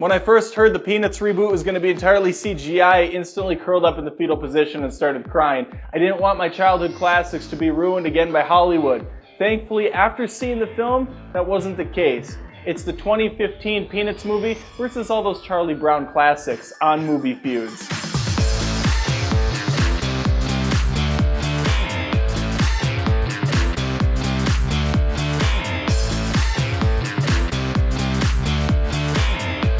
When I first heard the Peanuts reboot was going to be entirely CGI, I instantly curled up in the fetal position and started crying. I didn't want my childhood classics to be ruined again by Hollywood. Thankfully, after seeing the film, that wasn't the case. It's the 2015 Peanuts movie versus all those Charlie Brown classics on Movie Feuds.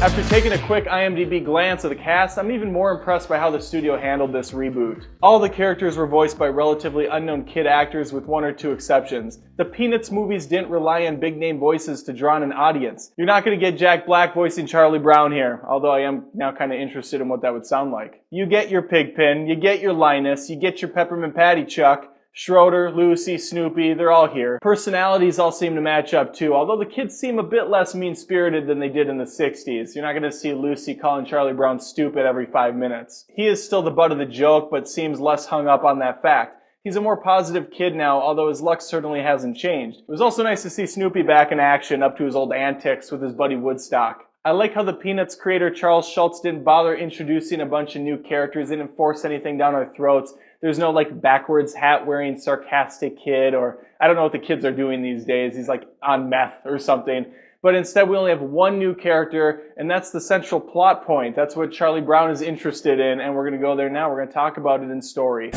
After taking a quick IMDb glance at the cast, I'm even more impressed by how the studio handled this reboot. All the characters were voiced by relatively unknown kid actors with one or two exceptions. The Peanuts movies didn't rely on big-name voices to draw in an audience. You're not going to get Jack Black voicing Charlie Brown here, although I am now kind of interested in what that would sound like. You get your Pigpen, you get your Linus, you get your Peppermint Patty Chuck, Schroeder, Lucy, Snoopy, they're all here. Personalities all seem to match up too, although the kids seem a bit less mean-spirited than they did in the 60s. You're not going to see Lucy calling Charlie Brown stupid every 5 minutes. He is still the butt of the joke, but seems less hung up on that fact. He's a more positive kid now, although his luck certainly hasn't changed. It was also nice to see Snoopy back in action, up to his old antics with his buddy Woodstock. I like how the Peanuts creator Charles Schulz didn't bother introducing a bunch of new characters, didn't force anything down our throats. There's no backwards hat wearing sarcastic kid, or I don't know what the kids are doing these days. He's on meth or something. But instead we only have one new character, and that's the central plot point. That's what Charlie Brown is interested in, and we're going to go there now. We're going to talk about it in story.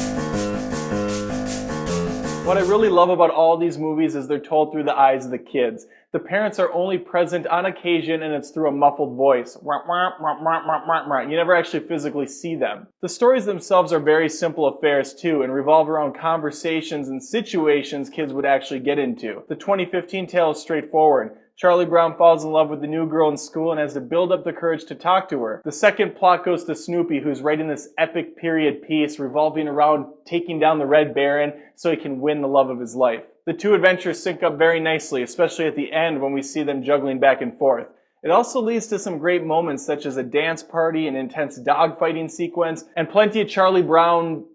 What I really love about all these movies is they're told through the eyes of the kids. The parents are only present on occasion, and it's through a muffled voice. You never actually physically see them. The stories themselves are very simple affairs too, and revolve around conversations and situations kids would actually get into. The 2015 tale is straightforward. Charlie Brown falls in love with the new girl in school and has to build up the courage to talk to her. The second plot goes to Snoopy, who's writing this epic period piece revolving around taking down the Red Baron so he can win the love of his life. The two adventures sync up very nicely, especially at the end when we see them juggling back and forth. It also leads to some great moments such as a dance party, an intense dogfighting sequence, and plenty of Charlie Browning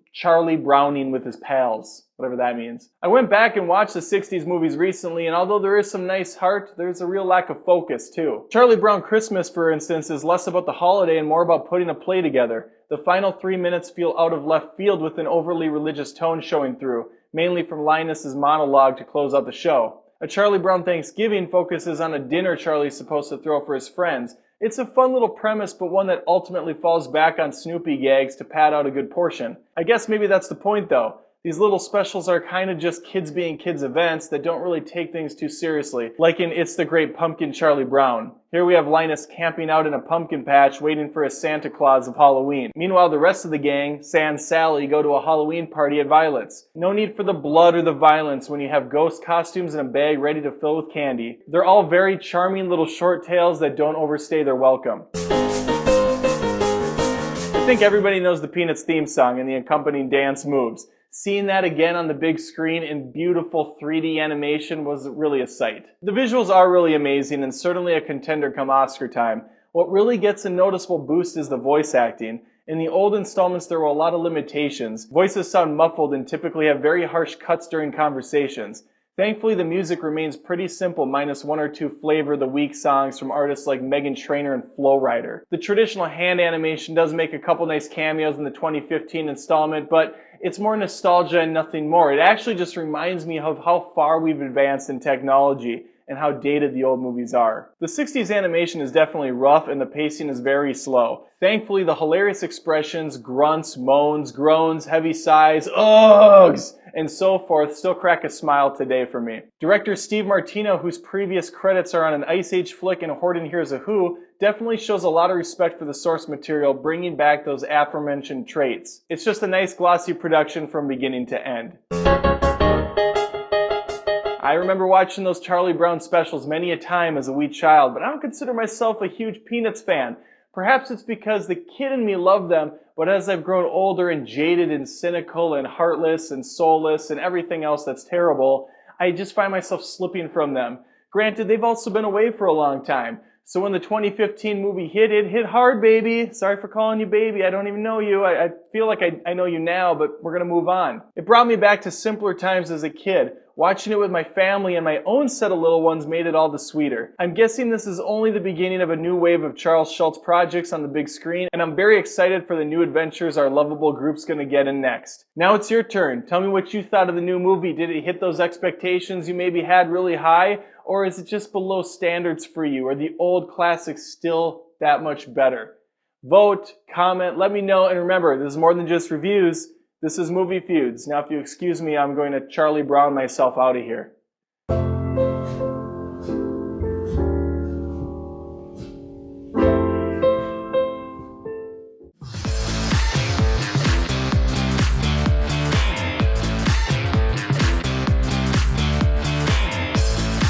with his pals, whatever that means. I went back and watched the 60s movies recently, and although there is some nice heart, there's a real lack of focus too. Charlie Brown Christmas, for instance, is less about the holiday and more about putting a play together. The final 3 minutes feel out of left field with an overly religious tone showing through, mainly from Linus's monologue to close out the show. A Charlie Brown Thanksgiving focuses on a dinner Charlie's supposed to throw for his friends. It's a fun little premise, but one that ultimately falls back on Snoopy gags to pad out a good portion. I guess maybe that's the point though. These little specials are kind of just kids being kids events that don't really take things too seriously, like in It's the Great Pumpkin Charlie Brown. Here we have Linus camping out in a pumpkin patch waiting for a Santa Claus of Halloween. Meanwhile, the rest of the gang, Sans Sally, go to a Halloween party at Violet's. No need for the blood or the violence when you have ghost costumes in a bag ready to fill with candy. They're all very charming little short tales that don't overstay their welcome. I think everybody knows the Peanuts theme song and the accompanying dance moves. Seeing that again on the big screen in beautiful 3D animation was really a sight. The visuals are really amazing and certainly a contender come Oscar time. What really gets a noticeable boost is the voice acting. In the old installments there were a lot of limitations. Voices sound muffled and typically have very harsh cuts during conversations. Thankfully, the music remains pretty simple, minus one or two flavor of the week songs from artists like Meghan Trainor and Flo Rida. The traditional hand animation does make a couple nice cameos in the 2015 installment, but it's more nostalgia and nothing more. It actually just reminds me of how far we've advanced in technology and how dated the old movies are. The 60s animation is definitely rough and the pacing is very slow. Thankfully, the hilarious expressions, grunts, moans, groans, heavy sighs, ughs, and so forth still crack a smile today for me. Director Steve Martino, whose previous credits are on an Ice Age flick and Horton Hears a Who, definitely shows a lot of respect for the source material, bringing back those aforementioned traits. It's just a nice glossy production from beginning to end. I remember watching those Charlie Brown specials many a time as a wee child, but I don't consider myself a huge Peanuts fan. Perhaps it's because the kid in me loved them, but as I've grown older and jaded and cynical and heartless and soulless and everything else that's terrible, I just find myself slipping from them. Granted, they've also been away for a long time. So when the 2015 movie hit, it hit hard, baby. Sorry for calling you baby. I don't even know you. I feel like I know you now, but we're going to move on. It brought me back to simpler times as a kid. Watching it with my family and my own set of little ones made it all the sweeter. I'm guessing this is only the beginning of a new wave of Charles Schulz projects on the big screen, and I'm very excited for the new adventures our lovable group's gonna get in next. Now it's your turn. Tell me what you thought of the new movie. Did it hit those expectations you maybe had really high, or is it just below standards for you? Are the old classics still that much better? Vote, comment, let me know, and remember, this is more than just reviews. This is Movie Feuds. Now, if you excuse me, I'm going to Charlie Brown myself out of here.